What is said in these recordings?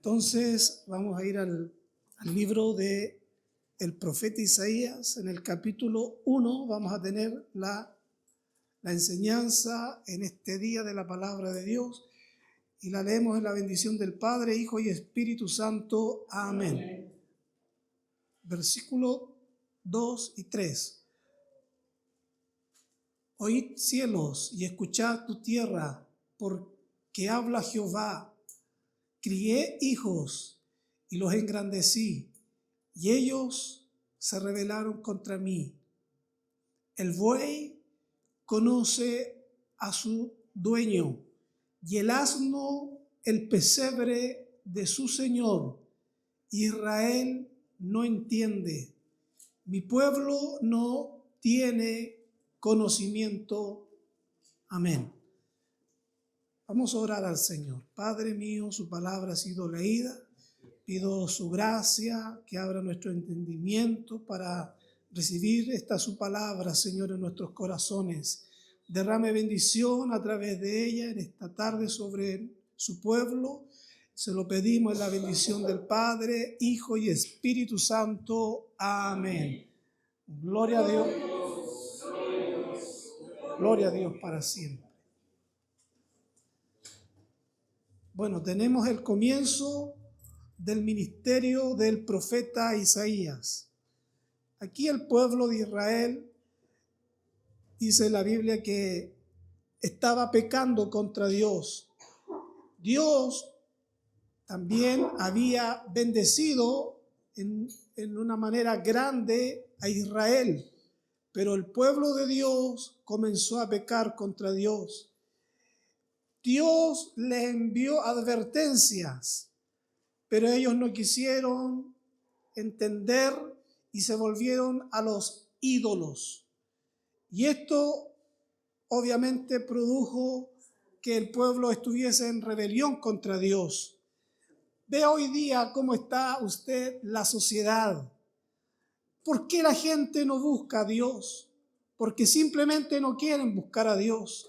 Entonces vamos a ir al libro de el profeta Isaías. En el capítulo 1 vamos a tener la enseñanza en este día de la palabra de Dios y la leemos en la bendición del Padre, Hijo y Espíritu Santo. Amén. Versículo 2 y 3. Oíd cielos y escuchad tu tierra, porque habla Jehová. Crié hijos y los engrandecí, y ellos se rebelaron contra mí. El buey conoce a su dueño, y el asno el pesebre de su señor. Israel no entiende. Mi pueblo no tiene conocimiento. Amén. Vamos a orar al Señor. Padre mío, su palabra ha sido leída. Pido su gracia, que abra nuestro entendimiento para recibir esta su palabra, Señor, en nuestros corazones. Derrame bendición a través de ella en esta tarde sobre su pueblo. Se lo pedimos en la bendición del Padre, Hijo y Espíritu Santo. Amén. Gloria a Dios. Gloria a Dios para siempre. Bueno, tenemos el comienzo del ministerio del profeta Isaías. Aquí el pueblo de Israel, dice la Biblia, que estaba pecando contra Dios. Dios también había bendecido en una manera grande a Israel, pero el pueblo de Dios comenzó a pecar contra Dios. Dios le envió advertencias, pero ellos no quisieron entender y se volvieron a los ídolos. Y esto obviamente produjo que el pueblo estuviese en rebelión contra Dios. Ve hoy día cómo está usted la sociedad. ¿Por qué la gente no busca a Dios? Porque simplemente no quieren buscar a Dios.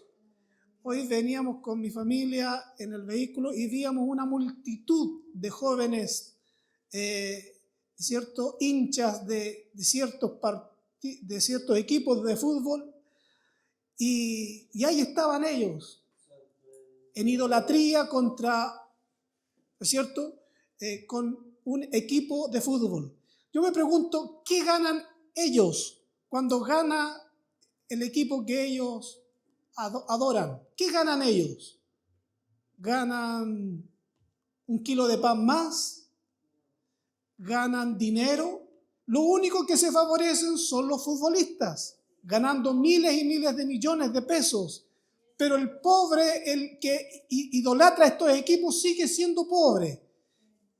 Hoy veníamos con mi familia en el vehículo y víamos una multitud de jóvenes, hinchas de ciertos equipos de fútbol, y ahí estaban ellos, en idolatría contra, ¿no es cierto?, con un equipo de fútbol. Yo me pregunto, ¿qué ganan ellos cuando gana el equipo que ellos adoran? ¿Qué ganan ellos? ¿Ganan un kilo de pan más? ¿Ganan dinero? Lo único que se favorecen son los futbolistas, ganando miles y miles de millones de pesos. Pero el pobre, el que idolatra a estos equipos, sigue siendo pobre.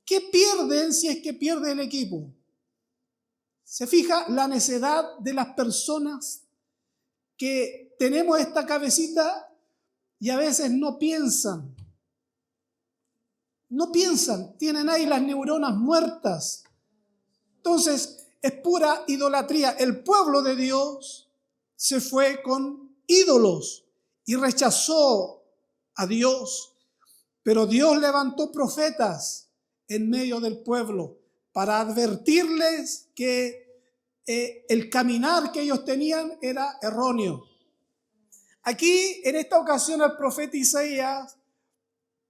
¿Qué pierden si es que pierde el equipo? ¿Se fija la necedad de las personas que tenemos esta cabecita y a veces no piensan? No piensan, tienen ahí las neuronas muertas. Entonces, es pura idolatría. El pueblo de Dios se fue con ídolos y rechazó a Dios. Pero Dios levantó profetas en medio del pueblo para advertirles que el caminar que ellos tenían era erróneo. Aquí, en esta ocasión, el profeta Isaías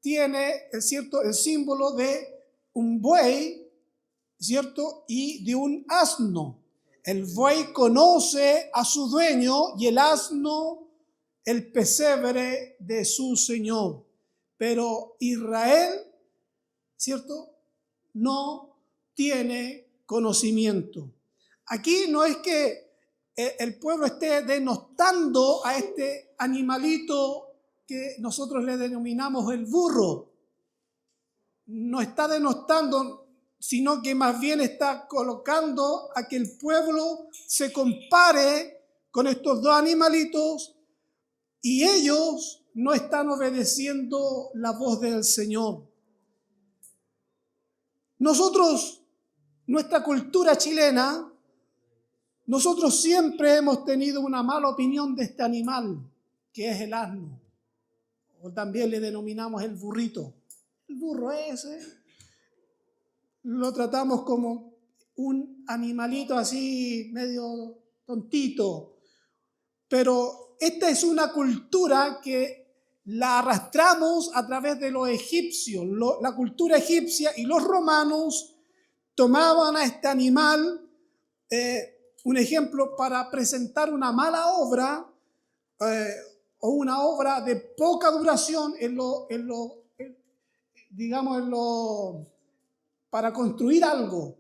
tiene, el símbolo de un buey, ¿cierto?, y de un asno. El buey conoce a su dueño y el asno el pesebre de su señor. Pero Israel, ¿cierto?, no tiene conocimiento. Aquí no es que el pueblo esté denostando a este animalito que nosotros le denominamos el burro. No está denostando, sino que más bien está colocando a que el pueblo se compare con estos dos animalitos y ellos no están obedeciendo la voz del Señor. Nosotros, nuestra cultura chilena, nosotros siempre hemos tenido una mala opinión de este animal, que es el asno, o también le denominamos el burrito. El burro ese lo tratamos como un animalito así medio tontito, pero esta es una cultura que la arrastramos a través de los egipcios. La cultura egipcia y los romanos tomaban a este animal, un ejemplo, para presentar una mala obra o una obra de poca duración para construir algo.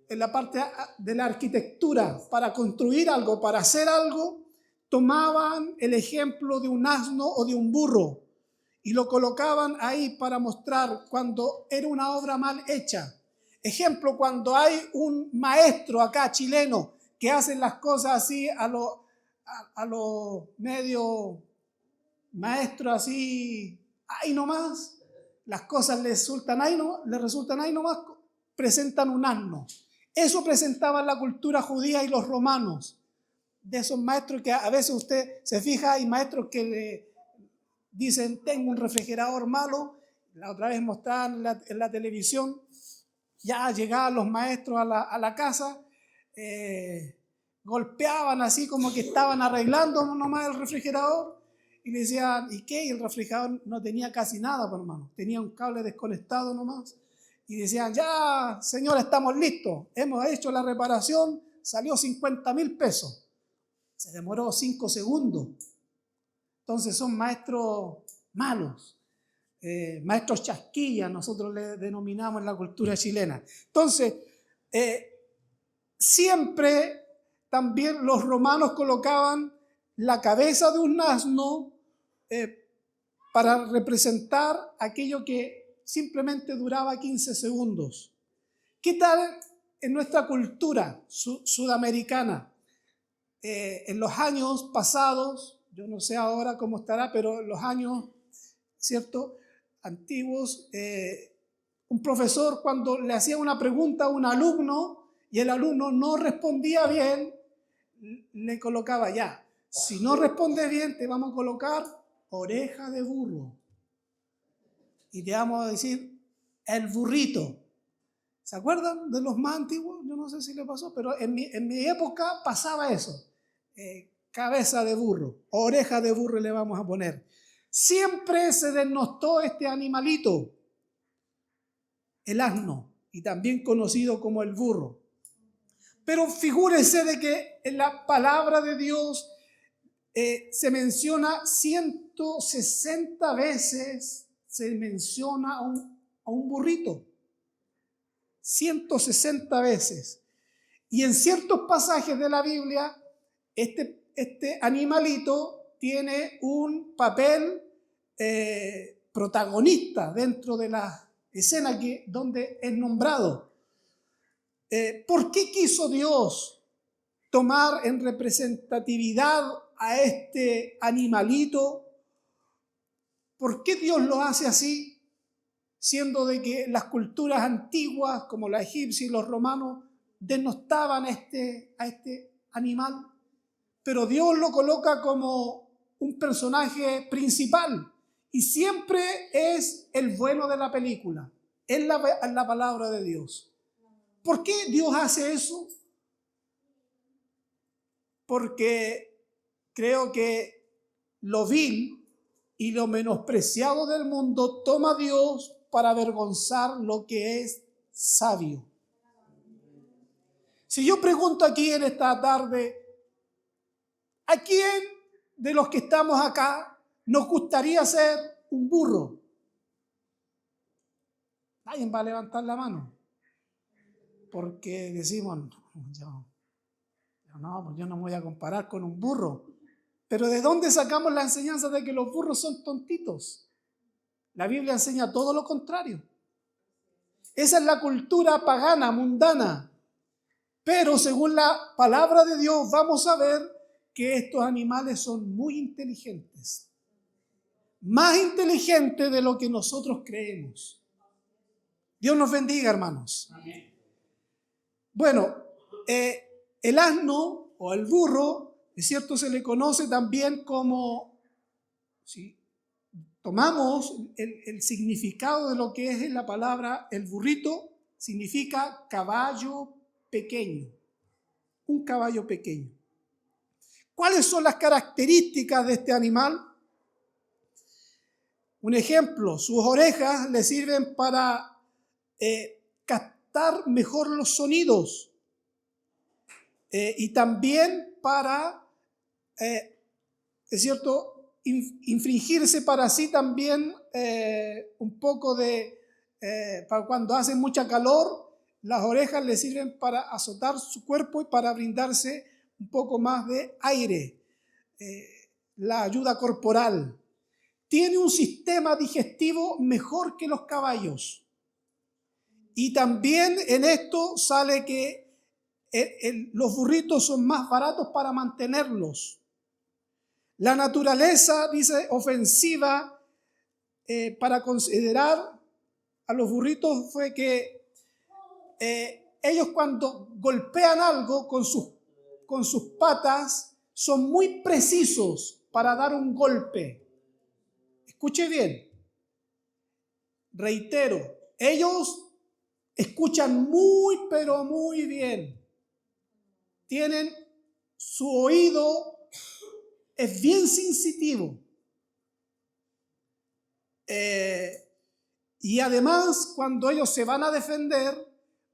En la parte de la arquitectura, para construir algo, para hacer algo, tomaban el ejemplo de un asno o de un burro y lo colocaban ahí para mostrar cuando era una obra mal hecha. Ejemplo, cuando hay un maestro acá chileno que hace las cosas así a lo medio maestro así, ahí nomás, las cosas le resultan ahí nomás, presentan un asno. Eso presentaba la cultura judía y los romanos. De esos maestros que a veces usted se fija, hay maestros que le dicen, tengo un refrigerador malo. La otra vez mostraban en la televisión, ya llegaban los maestros a la casa, golpeaban así como que estaban arreglando nomás el refrigerador y le decían, ¿y qué? Y el refrigerador no tenía casi nada, pues, hermano, tenía un cable desconectado nomás. Y decían, ya, señor, estamos listos, hemos hecho la reparación, salió 50,000 pesos. Se demoró 5 segundos. Entonces son maestros malos, maestros chasquillas, nosotros le denominamos en la cultura chilena. Entonces, siempre también los romanos colocaban la cabeza de un asno para representar aquello que simplemente duraba 15 segundos. ¿Qué tal en nuestra cultura sudamericana? En los años pasados, yo no sé ahora cómo estará, pero en los años, ¿cierto?, antiguos, un profesor cuando le hacía una pregunta a un alumno y el alumno no respondía bien, le colocaba ya, si no responde bien te vamos a colocar oreja de burro. Y te vamos a decir el burrito. ¿Se acuerdan de los más antiguos? Yo no sé si le pasó, pero en mi época pasaba eso. Cabeza de burro, oreja de burro le vamos a poner. Siempre se denostó este animalito, el asno, y también conocido como el burro. Pero figúrese de que en la palabra de Dios se menciona 160 veces, se menciona a un burrito. 160 veces. Y en ciertos pasajes de la Biblia, este animalito tiene un papel protagonista dentro de la escena donde es nombrado. ¿Por qué quiso Dios tomar en representatividad a este animalito? ¿Por qué Dios lo hace así? Siendo de que las culturas antiguas, como la egipcia y los romanos, denostaban a este animal. Pero Dios lo coloca como un personaje principal y siempre es el bueno de la película. Es la palabra de Dios. ¿Por qué Dios hace eso? Porque creo que lo vil y lo menospreciado del mundo toma a Dios para avergonzar lo que es sabio. Si yo pregunto aquí en esta tarde, ¿a quién de los que estamos acá nos gustaría ser un burro? Nadie va a levantar la mano. Porque decimos, yo no me voy a comparar con un burro. Pero ¿de dónde sacamos la enseñanza de que los burros son tontitos? La Biblia enseña todo lo contrario. Esa es la cultura pagana, mundana. Pero según la palabra de Dios vamos a ver que estos animales son muy inteligentes. Más inteligentes de lo que nosotros creemos. Dios nos bendiga, hermanos. Amén. Bueno, el asno o el burro, es cierto, se le conoce también como, ¿sí?, tomamos el significado de lo que es la palabra el burrito, significa caballo pequeño, un caballo pequeño. ¿Cuáles son las características de este animal? Un ejemplo, sus orejas le sirven para captar mejor los sonidos y también para, es cierto, infringirse para sí también un poco de, para cuando hace mucha calor, las orejas le sirven para azotar su cuerpo y para brindarse un poco más de aire, la ayuda corporal. Tiene un sistema digestivo mejor que los caballos. Y también en esto sale que los burritos son más baratos para mantenerlos. La naturaleza, dice, ofensiva para considerar a los burritos fue que ellos cuando golpean algo con sus patas son muy precisos para dar un golpe. Escuche bien, reitero, ellos escuchan muy, pero muy bien. Tienen su oído, es bien sensitivo. Y además, cuando ellos se van a defender,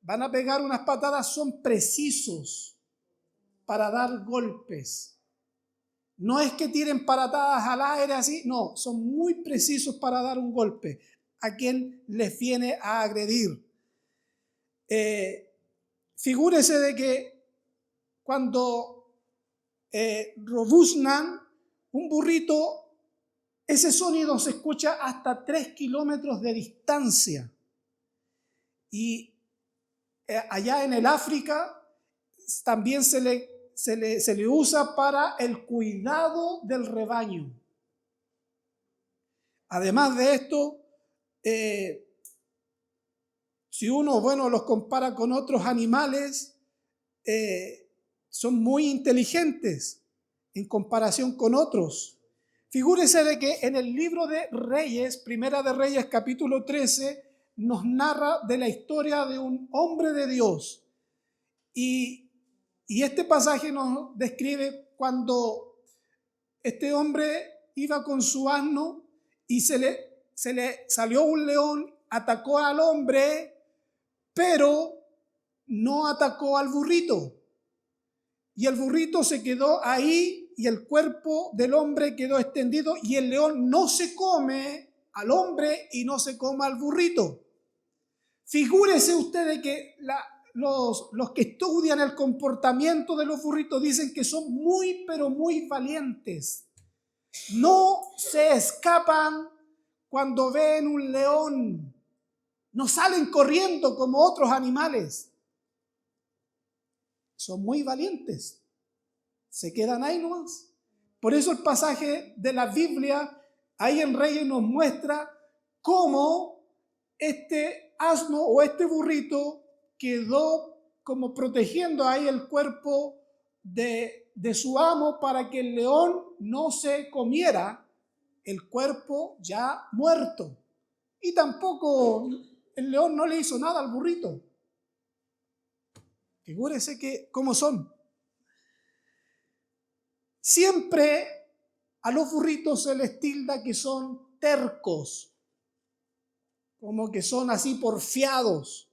van a pegar unas patadas, son precisos para dar golpes. No es que tiren patadas al aire así, no, son muy precisos para dar un golpe a quien les viene a agredir. Figúrese de que cuando robuznan un burrito, ese sonido se escucha hasta 3 kilómetros de distancia. Y allá en el África también se le usa para el cuidado del rebaño. Además de esto, si uno, los compara con otros animales, son muy inteligentes en comparación con otros. Figúrese de que en el libro de Reyes, Primera de Reyes, capítulo 13, nos narra de la historia de un hombre de Dios. Y este pasaje nos describe cuando este hombre iba con su asno y se le salió un león, atacó al hombre, pero no atacó al burrito. Y el burrito se quedó ahí y el cuerpo del hombre quedó extendido y el león no se come al hombre y no se come al burrito. Figúrese usted de que los que estudian el comportamiento de los burritos dicen que son muy, pero muy valientes. No se escapan cuando ven un león. No salen corriendo como otros animales. Son muy valientes. Se quedan ahí nomás. Por eso el pasaje de la Biblia ahí en Reyes nos muestra cómo este asno o este burrito quedó como protegiendo ahí el cuerpo de su amo para que el león no se comiera el cuerpo ya muerto. Y tampoco el león no le hizo nada al burrito. Figúrese que cómo son. Siempre a los burritos se les tilda que son tercos, como que son así porfiados,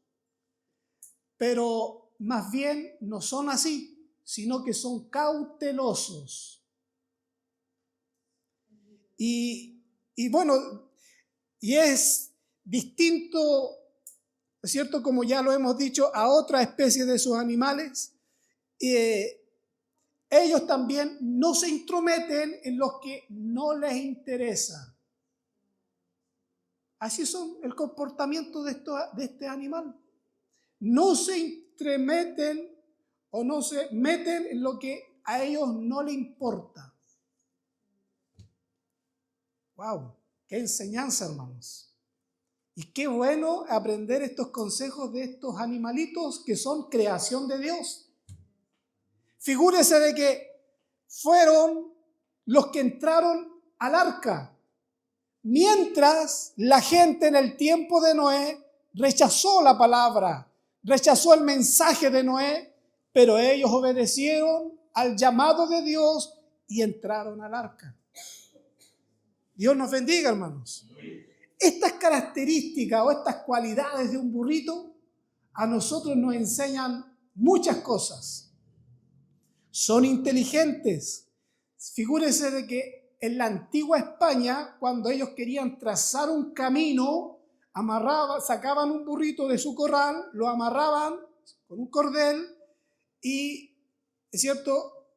pero más bien no son así, sino que son cautelosos. Y bueno, y es distinto, ¿es cierto? Como ya lo hemos dicho, a otra especie de esos animales. Ellos también no se intrometen en lo que no les interesa. Así son el comportamiento de este animal. No se intrometen o no se meten en lo que a ellos no les importa. ¡Wow! ¡Qué enseñanza, hermanos! Y qué bueno aprender estos consejos de estos animalitos que son creación de Dios. Figúrese de que fueron los que entraron al arca. Mientras la gente en el tiempo de Noé rechazó la palabra, rechazó el mensaje de Noé, pero ellos obedecieron al llamado de Dios y entraron al arca. Dios nos bendiga, hermanos. Estas características o estas cualidades de un burrito a nosotros nos enseñan muchas cosas. Son inteligentes. Figúrese de que en la antigua España, cuando ellos querían trazar un camino, sacaban un burrito de su corral, lo amarraban con un cordel y es cierto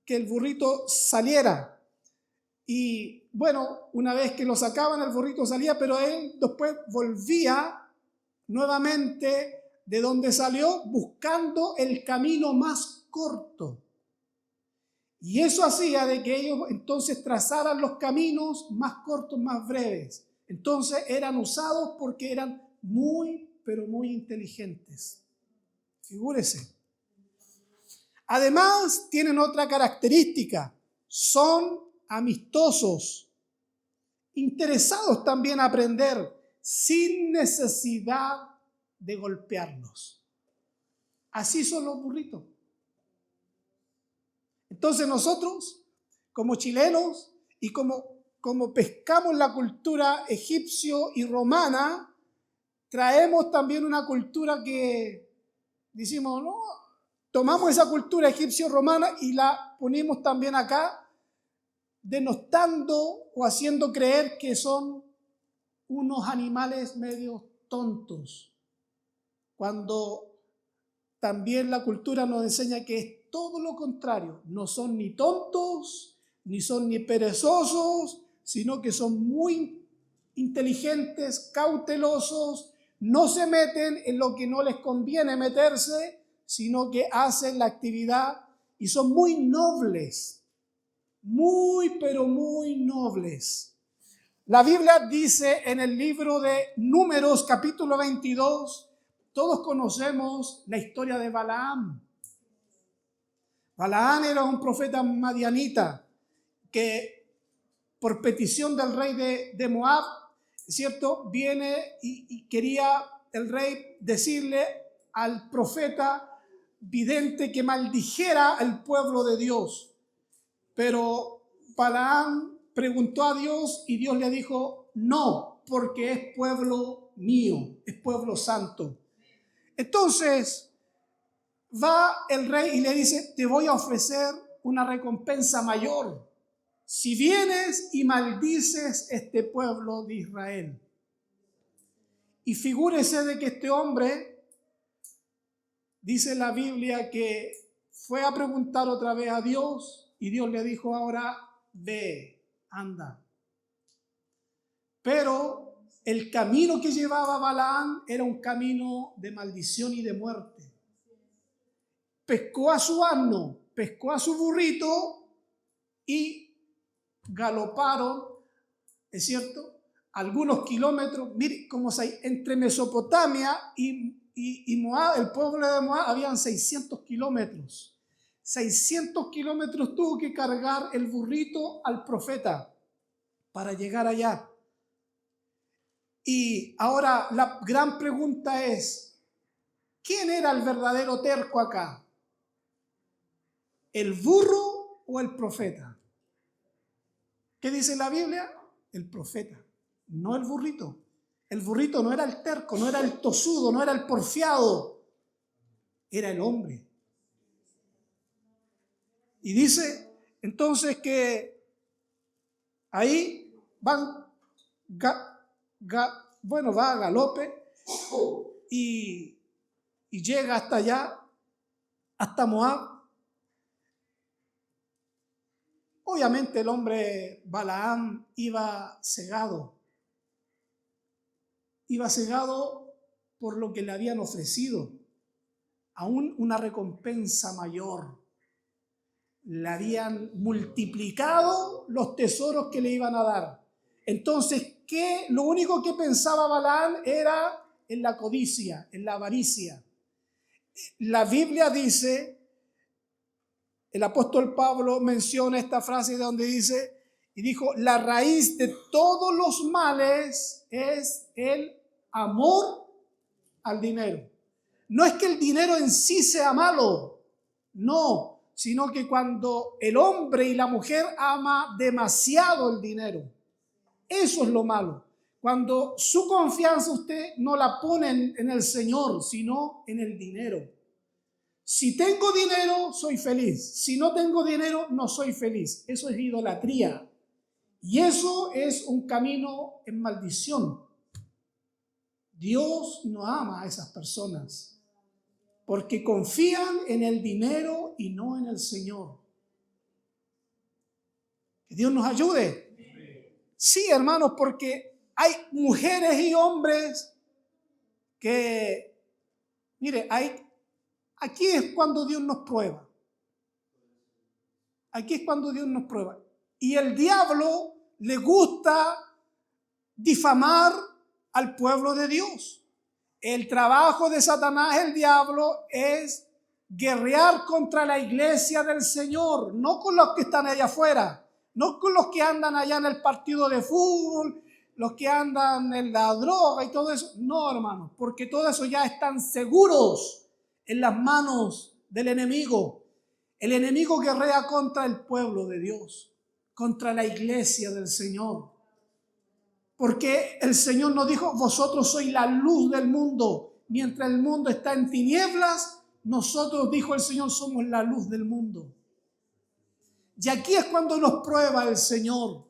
que el burrito saliera. Y bueno, una vez que lo sacaban, el burrito salía, pero él después volvía nuevamente de donde salió, buscando el camino más corto. Y eso hacía de que ellos entonces trazaran los caminos más cortos, más breves. Entonces eran usados porque eran muy, pero muy inteligentes. Figúrese. Además, tienen otra característica. Son amistosos, interesados también a aprender, sin necesidad de golpearlos. Así son los burritos. Entonces nosotros, como chilenos y como pescamos la cultura egipcio y romana, traemos también una cultura que decimos, no, tomamos esa cultura egipcio-romana y la ponemos también acá, denostando o haciendo creer que son unos animales medio tontos, cuando también la cultura nos enseña que es todo lo contrario. No son ni tontos, ni son ni perezosos, sino que son muy inteligentes, cautelosos, no se meten en lo que no les conviene meterse, sino que hacen la actividad y son muy nobles, muy, pero muy nobles. La Biblia dice en el libro de Números, capítulo 22, todos conocemos la historia de Balaam. Balaam era un profeta madianita que por petición del rey de Moab, ¿cierto? Viene y quería el rey decirle al profeta vidente que maldijera al pueblo de Dios. Pero Balaam preguntó a Dios y Dios le dijo, no, porque es pueblo mío, es pueblo santo. Entonces va el rey y le dice, te voy a ofrecer una recompensa mayor si vienes y maldices este pueblo de Israel. Y figúrese de que este hombre, dice la Biblia, que fue a preguntar otra vez a Dios y Dios le dijo ahora, ve, anda. Pero el camino que llevaba Balaam era un camino de maldición y de muerte. Pescó a su asno, pescó a su burrito y galoparon, ¿es cierto?, algunos kilómetros. Mire cómo entre Mesopotamia y Moab, el pueblo de Moab, habían 600 kilómetros. 600 kilómetros tuvo que cargar el burrito al profeta para llegar allá. Y ahora la gran pregunta es, ¿quién era el verdadero terco acá? ¿El burro o el profeta? ¿Qué dice la Biblia? El profeta, no el burrito. El burrito no era el terco, no era el tosudo, no era el porfiado, era el hombre. Y dice entonces que ahí va a galope y llega hasta allá, hasta Moab. Obviamente el hombre Balaam iba cegado por lo que le habían ofrecido, aún una recompensa mayor. Le habían multiplicado los tesoros que le iban a dar. Entonces, lo único que pensaba Balaam era en la codicia, en la avaricia. La Biblia dice, el apóstol Pablo menciona esta frase donde dice, Y dijo, la raíz de todos los males es el amor al dinero. No es que el dinero en sí sea malo, no, sino que cuando el hombre y la mujer ama demasiado el dinero, eso es lo malo. Cuando su confianza usted no la pone en el Señor, sino en el dinero. Si tengo dinero, soy feliz. Si no tengo dinero, no soy feliz. Eso es idolatría. Y eso es un camino en maldición. Dios no ama a esas personas porque confían en el dinero y no en el Señor. Que Dios nos ayude. Sí, hermanos, porque hay mujeres y hombres que, mire, aquí es cuando Dios nos prueba. Aquí es cuando Dios nos prueba. Y el diablo le gusta difamar al pueblo de Dios. El trabajo de Satanás, el diablo, es guerrear contra la iglesia del Señor, no con los que están allá afuera, no con los que andan allá en el partido de fútbol, los que andan en la droga y todo eso. No, hermanos, porque todo eso ya están seguros en las manos del enemigo. El enemigo guerrea contra el pueblo de Dios, contra la iglesia del Señor. Porque el Señor nos dijo, vosotros sois la luz del mundo. Mientras el mundo está en tinieblas, nosotros, dijo el Señor, somos la luz del mundo. Y aquí es cuando nos prueba el Señor.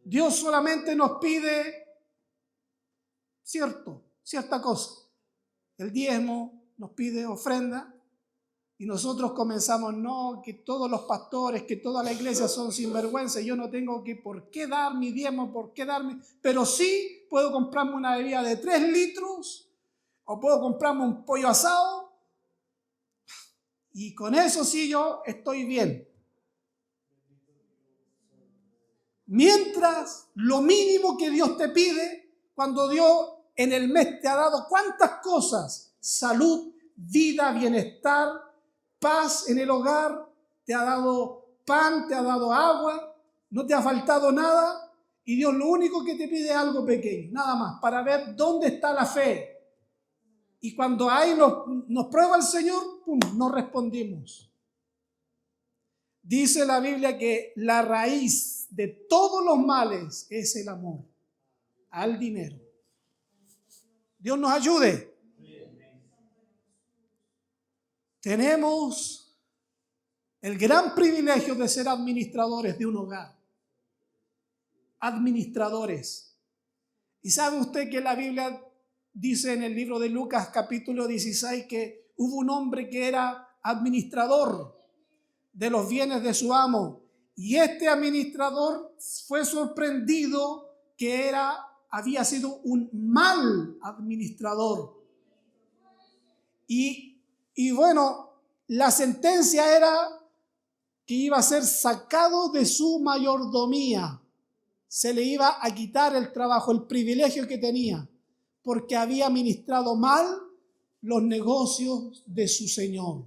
Dios solamente nos pide cierta cosa. El diezmo nos pide ofrenda. Y nosotros comenzamos, no, que todos los pastores, que toda la iglesia son sinvergüenza. Yo no tengo por qué dar mi diezmo, por qué darme. Pero sí puedo comprarme una bebida de 3 litros o puedo comprarme un pollo asado. Y con eso sí yo estoy bien. Mientras lo mínimo que Dios te pide, cuando Dios en el mes te ha dado cuántas cosas, salud, vida, bienestar, paz en el hogar, te ha dado pan, te ha dado agua, no te ha faltado nada y Dios lo único que te pide es algo pequeño, nada más, para ver dónde está la fe. Y cuando ahí nos prueba el Señor, ¡pum!, no respondimos. Dice la Biblia que la raíz de todos los males es el amor al dinero. Dios nos ayude. Tenemos el gran privilegio de ser administradores de un hogar. Administradores. ¿Y sabe usted que la Biblia dice en el libro de Lucas capítulo 16 que hubo un hombre que era administrador de los bienes de su amo? Y este administrador fue sorprendido que había sido un mal administrador. Y bueno, la sentencia era que iba a ser sacado de su mayordomía. Se le iba a quitar el trabajo, el privilegio que tenía, porque había administrado mal los negocios de su Señor.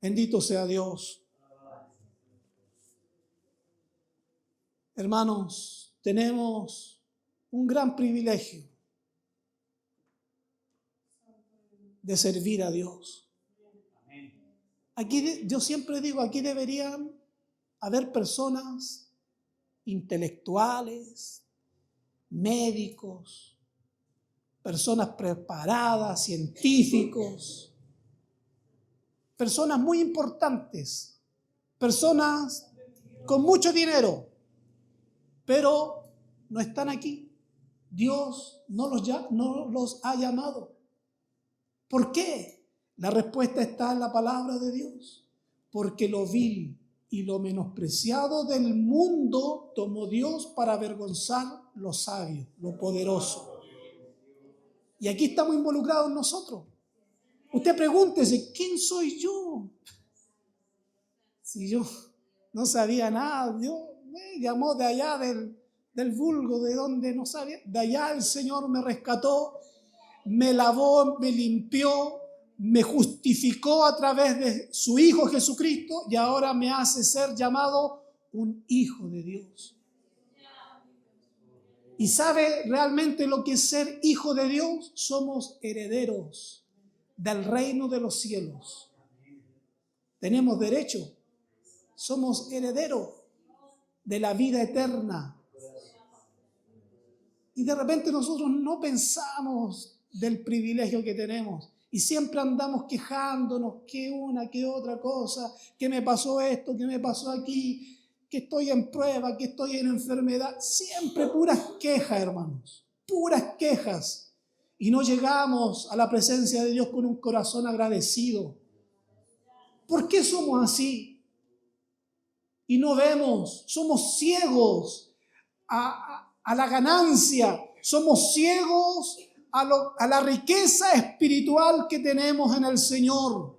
Bendito sea Dios. Hermanos, tenemos un gran privilegio de servir a Dios. Aquí, yo siempre digo, aquí deberían haber personas intelectuales, médicos, personas preparadas, científicos, personas muy importantes, personas con mucho dinero, pero no están aquí. Dios no los ha llamado. ¿Por qué? La respuesta está en la palabra de Dios. Porque lo vil y lo menospreciado del mundo tomó Dios para avergonzar lo sabio, lo poderoso. Y aquí estamos involucrados nosotros. Usted pregúntese, ¿quién soy yo? Si yo no sabía nada, Dios me llamó de allá del vulgo, de donde no sabía. De allá el Señor me rescató, me lavó, me limpió, me justificó a través de su Hijo Jesucristo y ahora me hace ser llamado un hijo de Dios. ¿Y sabe realmente lo que es ser hijo de Dios? Somos herederos del reino de los cielos. Tenemos derecho. Somos herederos de la vida eterna. Y de repente nosotros no pensamos del privilegio que tenemos. Y siempre andamos quejándonos que una, que otra cosa, que me pasó esto, que me pasó aquí, que estoy en prueba, que estoy en enfermedad. Siempre puras quejas, hermanos, puras quejas. Y no llegamos a la presencia de Dios con un corazón agradecido. ¿Por qué somos así? Y no vemos, somos ciegos a la ganancia, somos ciegos a la riqueza espiritual que tenemos en el Señor.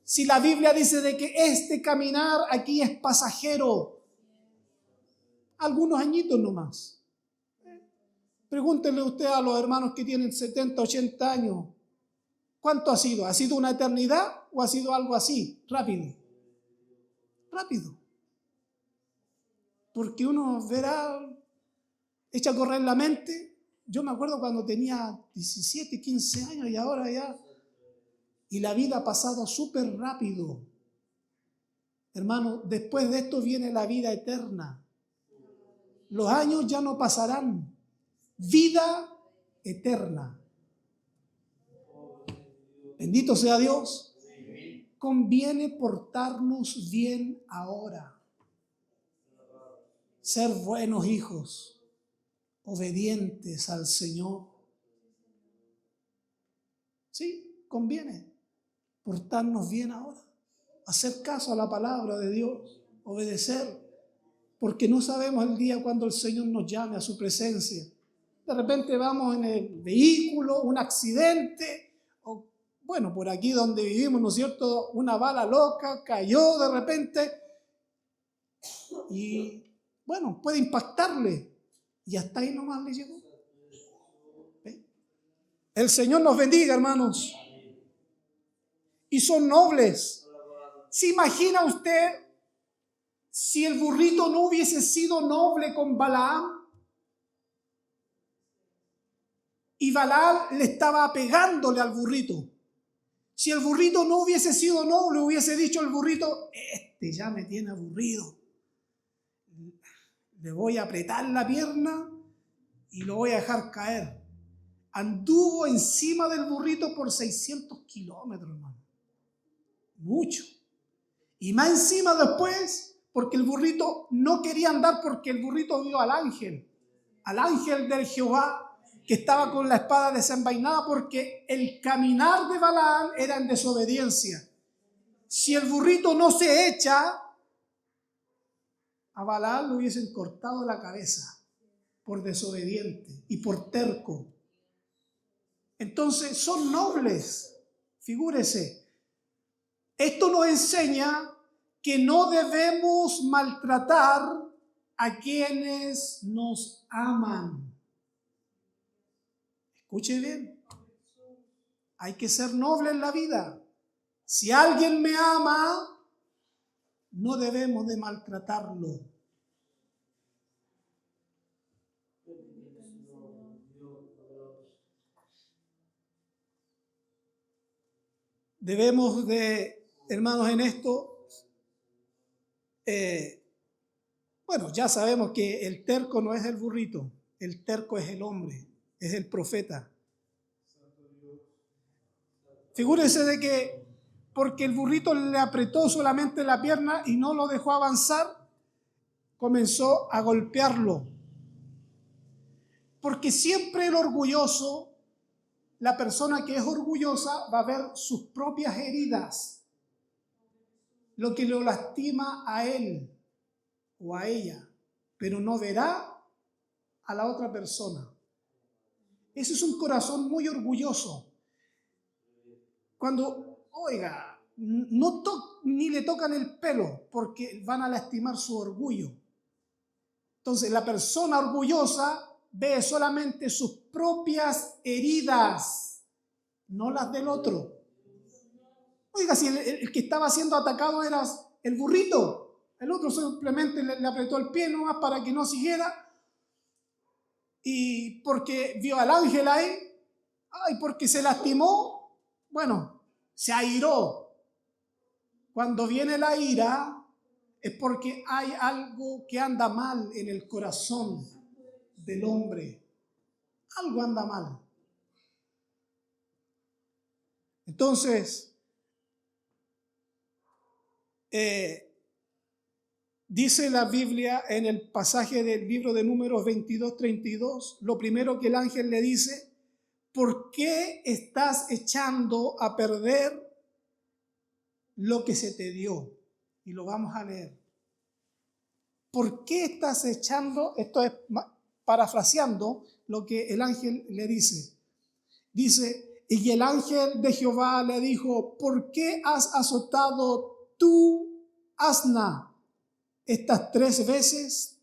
Si la Biblia dice de que este caminar aquí es pasajero, algunos añitos nomás. Pregúntenle usted a los hermanos que tienen 70, 80 años, ¿cuánto ha sido? ¿Ha sido una eternidad o ha sido algo así? Rápido. Rápido. Porque uno verá, echa a correr la mente. Yo me acuerdo cuando tenía 17, 15 años y ahora ya. Y la vida ha pasado súper rápido. Hermano, después de esto viene la vida eterna. Los años ya no pasarán. Vida eterna. Bendito sea Dios. Conviene portarnos bien ahora. Ser buenos hijos, obedientes al Señor. Sí, conviene portarnos bien ahora, hacer caso a la palabra de Dios, obedecer, porque no sabemos el día cuando el Señor nos llame a su presencia. De repente vamos en el vehículo, un accidente, o bueno, por aquí donde vivimos, ¿no es cierto? Una bala loca cayó de repente y bueno, puede impactarle y hasta ahí nomás le llegó. ¿Ve? El Señor nos bendiga, hermanos. Y son nobles. ¿Se imagina usted si el burrito no hubiese sido noble con Balaam? Y Balaam le estaba pegándole al burrito. Si el burrito no hubiese sido noble, hubiese dicho el burrito, este ya me tiene aburrido. Le voy a apretar la pierna y lo voy a dejar caer. Anduvo encima del burrito por 600 kilómetros, hermano. Mucho. Y más encima después, porque el burrito no quería andar, porque el burrito vio al ángel del Jehová, que estaba con la espada desenvainada, porque el caminar de Balaam era en desobediencia. Si el burrito no se echa, a Balaam le hubiesen cortado la cabeza por desobediente y por terco. Entonces son nobles, figúrese. Esto nos enseña que no debemos maltratar a quienes nos aman. Escuche bien, hay que ser noble en la vida. Si alguien me ama, no debemos de maltratarlo. Debemos de, hermanos, en esto, bueno, ya sabemos que el terco no es el burrito, el terco es el hombre, es el profeta. Figúrense de que porque el burrito le apretó solamente la pierna y no lo dejó avanzar, comenzó a golpearlo. Porque siempre el orgulloso, la persona que es orgullosa, va a ver sus propias heridas, lo que lo lastima a él o a ella, pero no verá a la otra persona. Ese es un corazón muy orgulloso. Cuando, oiga, ni le tocan el pelo porque van a lastimar su orgullo. Entonces, la persona orgullosa ve solamente sus propias heridas, no las del otro. Oiga, si el que estaba siendo atacado era el burrito, el otro simplemente le apretó el pie nomás para que no siguiera, y porque vio al ángel ahí, ay, porque se lastimó, bueno, se airó. Cuando viene la ira es porque hay algo que anda mal en el corazón del hombre. Algo anda mal. Entonces, dice la Biblia en el pasaje del libro de Números 22:32, lo primero que el ángel le dice: ¿por qué estás echando a perder lo que se te dio? Y lo vamos a leer. ¿Por qué estás echando? Esto es parafraseando lo que el ángel le dice. Dice, y el ángel de Jehová le dijo: ¿por qué has azotado tu asna estas 3 veces?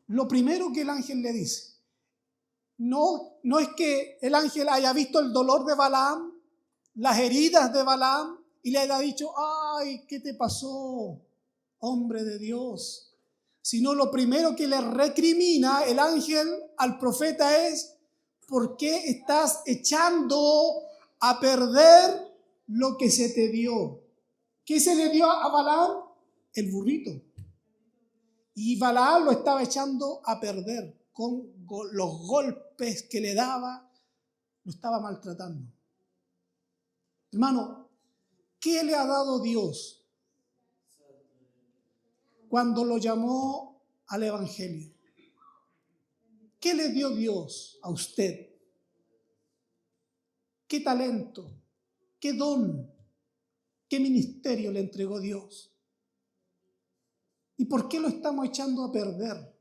Lo primero que el ángel le dice, no es que el ángel haya visto el dolor de Balaam, las heridas de Balaam, y le haya dicho: ay, ¿qué te pasó, hombre de Dios? Sino lo primero que le recrimina el ángel al profeta es: ¿por qué estás echando a perder lo que se te dio? ¿Qué se le dio a Balaam? El burrito. Y Balaam lo estaba echando a perder con los golpes que le daba, lo estaba maltratando. Hermano, ¿qué le ha dado Dios cuando lo llamó al Evangelio? ¿Qué le dio Dios a usted? ¿Qué talento? ¿Qué don? ¿Qué ministerio le entregó Dios? ¿Y por qué lo estamos echando a perder?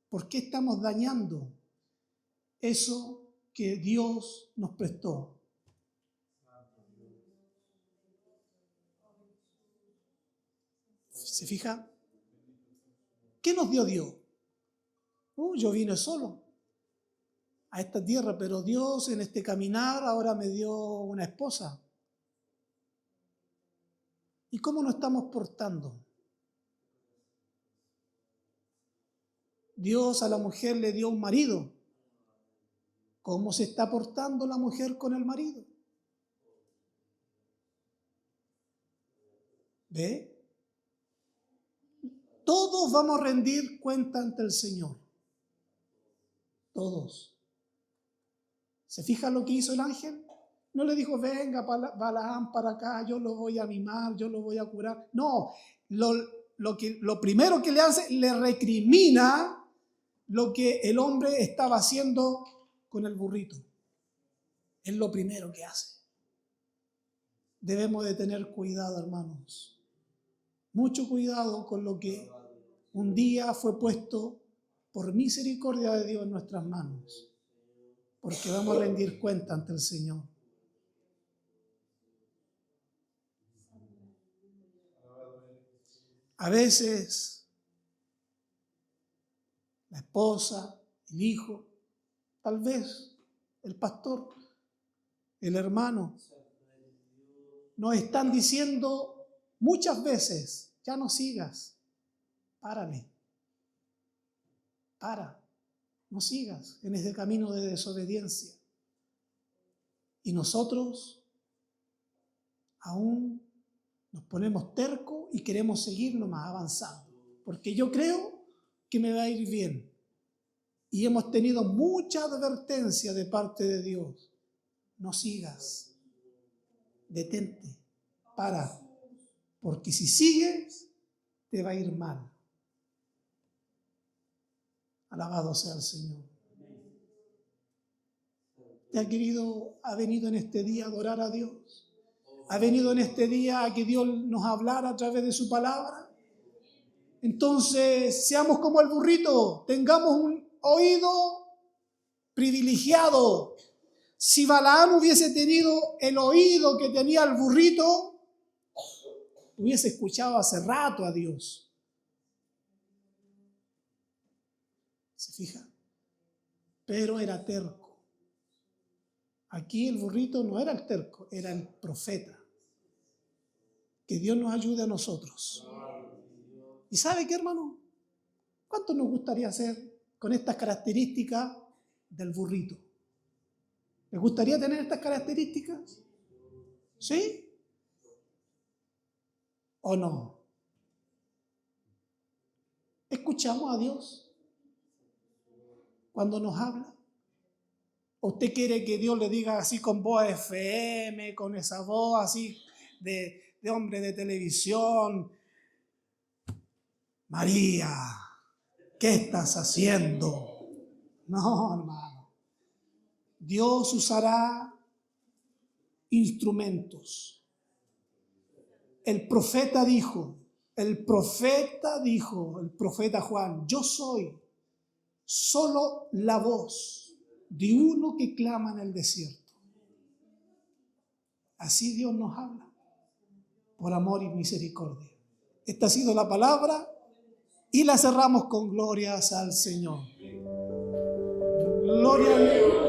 ¿Por qué estamos dañando eso que Dios nos prestó? ¿Se fija? ¿Qué nos dio Dios? Yo vine solo a esta tierra, pero Dios en este caminar ahora me dio una esposa. ¿Y cómo nos estamos portando? Dios a la mujer le dio un marido. ¿Cómo se está portando la mujer con el marido? ¿Ve? Todos vamos a rendir cuenta ante el Señor. Todos. ¿Se fija lo que hizo el ángel? No le dijo: venga Balaam para acá, yo lo voy a mimar, yo lo voy a curar. No, lo primero que le hace, le recrimina lo que el hombre estaba haciendo con el burrito. Es lo primero que hace. Debemos de tener cuidado, hermanos. Mucho cuidado con lo que un día fue puesto por misericordia de Dios en nuestras manos, porque vamos a rendir cuenta ante el Señor. A veces la esposa, el hijo, tal vez el pastor, el hermano, nos están diciendo muchas veces: ya no sigas, párale, no sigas en ese camino de desobediencia. Y nosotros aún nos ponemos tercos y queremos seguir nomás avanzando, porque yo creo que me va a ir bien. Y hemos tenido mucha advertencia de parte de Dios: no sigas, detente, para, porque si sigues te va a ir mal. Alabado sea el Señor. ¿Te ha venido en este día a adorar a Dios? ¿Ha venido en este día a que Dios nos hablara a través de su palabra? Entonces, seamos como el burrito, tengamos un oído privilegiado. Si Balaam hubiese tenido el oído que tenía el burrito, hubiese escuchado hace rato a Dios. ¿Se fija? Pero era terco. Aquí el burrito no era el terco, era el profeta. Que Dios nos ayude a nosotros. ¿Y sabe qué, hermano? ¿Cuánto nos gustaría hacer con estas características del burrito? ¿Les gustaría tener estas características? ¿Sí? ¿O no? ¿Escuchamos a Dios cuando nos habla? ¿O usted quiere que Dios le diga así con voz FM, con esa voz así de hombre de televisión? María, ¿qué estás haciendo? No, hermano. Dios usará instrumentos. El profeta Juan, yo soy solo la voz de uno que clama en el desierto. Así Dios nos habla, por amor y misericordia. Esta ha sido la palabra y la cerramos con glorias al Señor. Gloria a Dios.